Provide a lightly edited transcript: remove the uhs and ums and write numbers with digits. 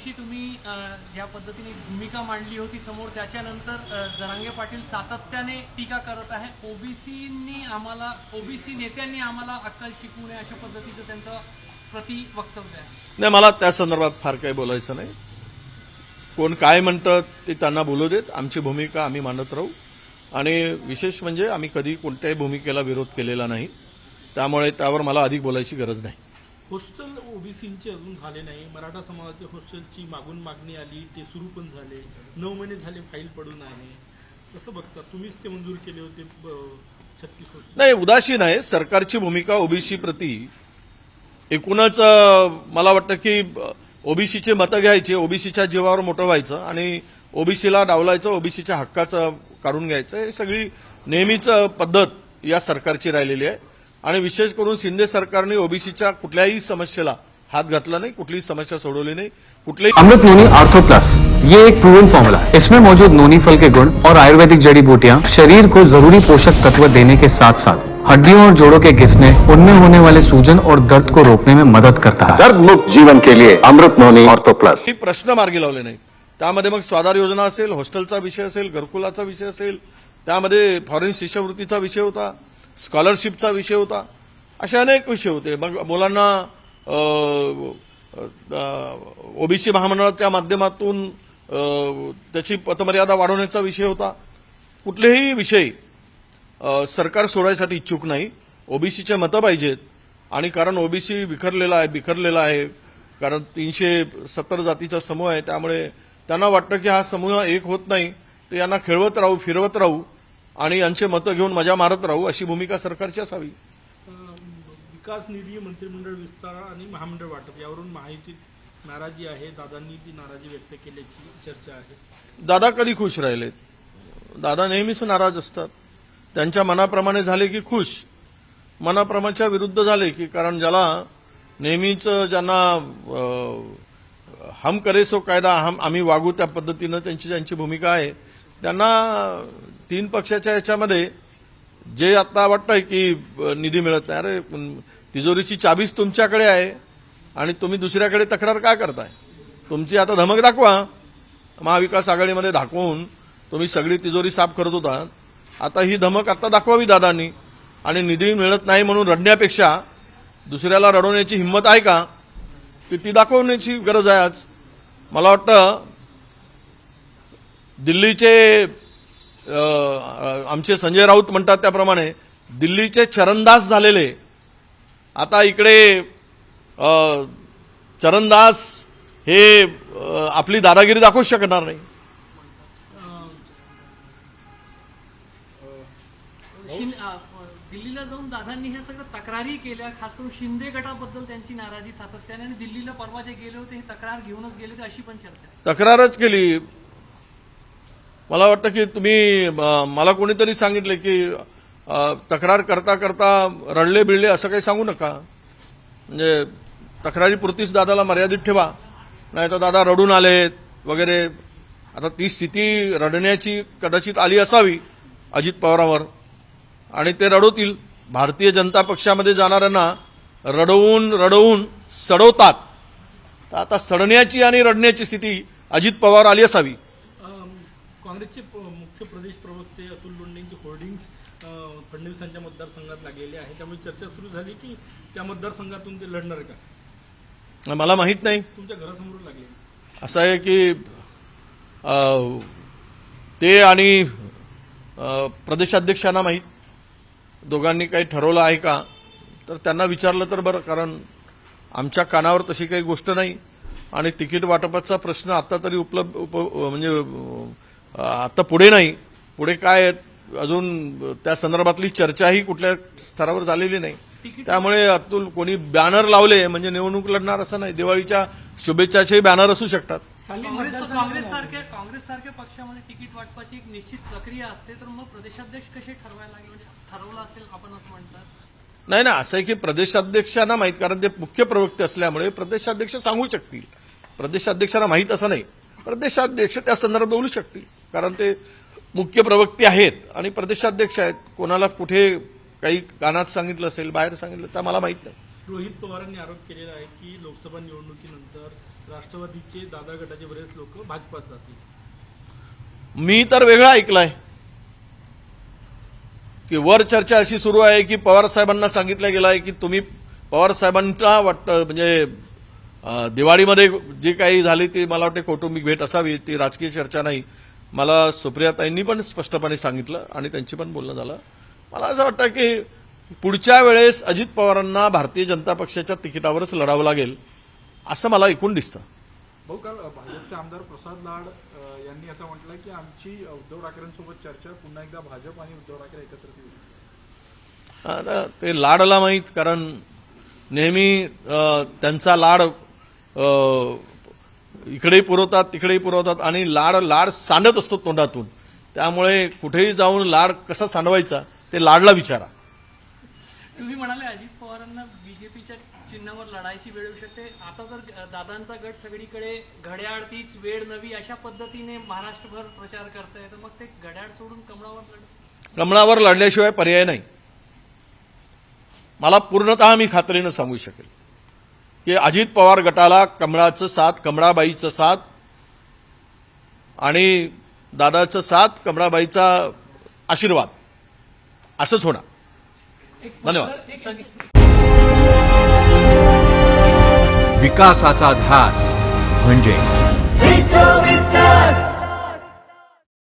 दिवशी तुम्ही ज्या पद्धतीने भूमिका मांडली होती समोर, त्याच्यानंतर जरांगे पाटील सातत्याने टीका करत आहे. ओबीसी नेत्यांनी आम्हाला अक्कल शिकवू नये अशा पद्धतीचं त्यांचं प्रति वक्तव्य आहे. नाही, मला त्या संदर्भात फार काही बोलायचं नाही. कोण काय म्हणतं ते त्यांना बोलू देत. आमची भूमिका आम्ही मांडत राहू. आणि विशेष म्हणजे आम्ही कधी कोणत्याही भूमिकेला विरोध केलेला नाही, त्यामुळे त्यावर मला अधिक बोलायची गरज नाही. हॉस्टेल ओबीसींचे अजून झाले नाही. मराठा समाजाच्या हॉस्टेलची मागणी आली, ते सुरू पण झाले. 9 महिने झाले फाईल पडून आहे. कसं बघता तुम्हीच ते मंजूर केले होते 36 हॉस्टेल? नाही, उदासीन आहे सरकारची भूमिका ओबीसी प्रती. एकूणच मला वाटतं की ओबीसीचे मतं घ्यायचे, ओबीसीच्या जीवावर मोठं व्हायचं आणि ओबीसीला डावलायचं, ओबीसीच्या हक्काचं काढून घ्यायचं, हे सगळी नेहमीच पद्धत या सरकारची राहिलेली आहे. आणि विशेष करून शिंदे सरकारने ओबीसीच्या कुठल्याही समस्येला हात घातला नाही, कुठलीही समस्या सोडवली नहीं. अमृत नोनी आर्थो प्लस, ये एक प्रूवन फॉर्मूला है. इसमें मौजूद नोनी फल के गुण और आयुर्वेदिक जड़ी बूटियां शरीर को जरूरी पोषक तत्व देने के साथ साथ हड्डियों और जोड़ों के घिसने, उनमें होने वाले सूजन और दर्द को रोकने में मदद करता है. दर्द मुक्त जीवन के लिए अमृत नोनी आर्थो प्लस. ही प्रश्न मार्गी लावले नाही. त्यामध्ये मग स्वाधार योजना असेल, हॉस्टेलचा विषय असेल, घरकुलाचा विषय असेल, त्यामध्ये फॉरेन शिष्यवृत्तीचा विषय होता, स्कॉलरशिपचा विषय होता, असे अनेक विषय होते. मग मुलांना ओबीसी महामंडळाच्या माध्यमातून त्याची पतमर्यादा वाढवण्याचा विषय होता. कुठलेही विषय सरकार सोडायसाठी इच्छुक नाही. ओबीसीचे मतं पाहिजेत. आणि कारण ओबीसी बिखरलेला आहे, कारण 370 जातीचा समूह आहे, त्यामुळे त्यांना वाटतं की हा समूह एक होत नाही, तर यांना खेळवत राहू, फिरवत राहू आणि यांचे मतं घेऊन मजा मारत राहू, अशी भूमिका सरकारची असावी. विकास निधी, मंत्रिमंडळ विस्तार आणि महामंडळ वाटप यावरून महायुतीत नाराजी आहे. दादांनी ती नाराजी व्यक्त केल्याची चर्चा आहे. दादा कधी खुश राहिलेत? दादा नेहमीच नाराज असतात. त्यांच्या मनाप्रमाणे झाले की खुश, मनाप्रमाणच्या विरुद्ध झाले की, कारण ज्याला नेहमीच ज्यांना हम करे सो कायदा आम्ही वागू त्या पद्धतीनं त्यांची भूमिका आहे, त्यांना 3 पक्षाच्या याच्यामध्ये जे आता वाटतंय की निधी मिळत नाही. अरे, तिजोरीची चाबीच तुमच्याकडे आहे आणि तुम्ही दुसऱ्याकडे तक्रार काय करताय? तुमची आता धमक दाखवा. महाविकास आघाडीमध्ये दाखवून तुम्ही सगळी तिजोरी साफ करत होता, आता ही धमक आता दाखवावी दादांनी. आणि निधी मिळत नाही म्हणून रडण्यापेक्षा दुसऱ्याला रडवण्याची हिंमत आहे का, की ती दाखवण्याची गरज आहे आज. मला वाटतं दिल्लीचे आमचे संजय राऊत म्हणतात त्याप्रमाणे दिल्लीचे चरणदास झालेले आता इकडे चरणदास हे आपली दादागिरी दाखवू शकणार नाही. दिल्लीला जाऊन दादांनी हे सगळं तक्रारी केल्या, खास करून शिंदे गटाबद्दल त्यांची नाराजी सातत्याने, आणि दिल्लीला परवा जे गेले होते हे तक्रार घेऊनच गेले होते अशी पण चर्चा. तक्रारच केली. मला वाटतं की तुम्ही मला कोणीतरी सांगितले की तक्रार करता करता रडले बिळले असं काही सांगू नका. म्हणजे तक्रारीपुरतीच दादाला मर्यादित ठेवा, नाही तर दादा रडून आलेत वगैरे. आता ती स्थिती रडण्याची कदाचित आली असावी अजित पवारांवर, आणि ते रडवतील. भारतीय जनता पक्षामध्ये जाणाऱ्यांना रडवून सडवतात. तर आता सडण्याची आणि रडण्याची स्थिती अजित पवार आली असावी. काँग्रेसचे मुख्य प्रदेश प्रवक्ते अतुल लोंढेंचे होर्डिंग्स फडणवीसांच्या मतदारसंघात लागलेले आहे, त्यामुळे चर्चा सुरू झाली की त्या मतदारसंघातून ते लढणार का? मला माहित नाही. तुमच्या घरासमोर लागले. असं आहे की ते आणि प्रदेशाध्यक्षांना माहीत, दोघांनी काही ठरवलं आहे का, तर त्यांना विचारलं तर बरं. कारण आमच्या कानावर तशी काही गोष्ट नाही. आणि तिकीट वाटपाचा प्रश्न आता तरी म्हणजे आता पुढे नाही. पुढे काय अजून त्या संदर्भातली चर्चाही कुठल्या स्तरावर झालेली नाही. त्यामुळे अतुल कोणी बॅनर लावले म्हणजे निवडणूक लढणार असं नाही. दिवाळीच्या शुभेच्छाचे बॅनर असू शकतात. काँग्रेस सारख्या पक्षामध्ये तिकीट वाटपाची एक निश्चित प्रक्रिया असते, तर मग प्रदेशाध्यक्ष कसे ठरवायला लागेल, म्हणजे ठरवलं असेल आपण असं म्हणतात? नाही ना, असं आहे की प्रदेशाध्यक्षांना माहीत, कारण ते मुख्य प्रवक्ते असल्यामुळे प्रदेशाध्यक्ष सांगू शकतील. प्रदेशाध्यक्षांना माहीत असं नाही. प्रदेशाध्यक्ष त्या संदर्भात बोलू शकतील, कारण ते मुख्य प्रवक्ते आहेत आणि प्रदेशाध्यक्ष आहेत. कोणाला कुठे काही कानात सांगितलं असेल, बाहेर सांगितलं तर मला माहीत नाही. रोहित पवारांनी आरोप केलेला आहे की लोकसभा निवडणुकीनंतर राष्ट्रवादीचे दादा गटाचे बरेच लोक भाजपात जातील. मी तर वेगळं ऐकलंय की वर चर्चा अशी सुरू आहे की पवार साहेबांना सांगितलं गेलं आहे की तुम्ही पवार साहेबांना वाटतं म्हणजे दिवाळीमध्ये जी काही झाली ती मला वाटते कौटुंबिक भेट असावी, ती राजकीय चर्चा नाही. मला सुप्रियाताईंनी पण स्पष्टपणे सांगितलं आणि त्यांची पण बोलणं झालं. मला असं वाटतं की पुढच्या वेळेस अजित पवारांना भारतीय जनता पक्षाच्या तिकिटावरच लढावं लागेल असं मला ऐकून दिसतं. भाऊ, काल भाजपचे आमदार प्रसाद लाड यांनी असं म्हटलं की आमची उद्धव ठाकरेंसोबत चर्चा पुन्हा एकदा भाजप आणि उद्धव ठाकरे एकत्र येईल. आता ते लाडला माहीत, कारण नेहमी त्यांचा लाड इकडेही पुरवतात तिकडेही पुरवतात आणि लाड सांडत असतो तोंडातून. त्यामुळे कुठेही जाऊन लाड कसा सांडवायचा ते लाडला विचारा. तुम्ही म्हणाले अजित पवारांना बीजेपीच्या चिन्हावर लढायची वेळ येऊ शकते. आता जर दादांचा गट सगळीकडे घड्याळ तीच वेळ नवी अशा पद्धतीने महाराष्ट्रभर प्रचार करताय, तर मग ते घड्याळ सोडून कमळावर लढल्याशिवाय पर्याय नाही. मला पूर्णतः मी खात्रीनं सांगू शकेल की अजित पवार गटाला कमळाचं साथ, कमळाबाईचं साथ आणि दादाचं साथ, कमळाबाईचा आशीर्वाद असंच होणार. धन्यवाद. विकासाचा ध्यास म्हणजे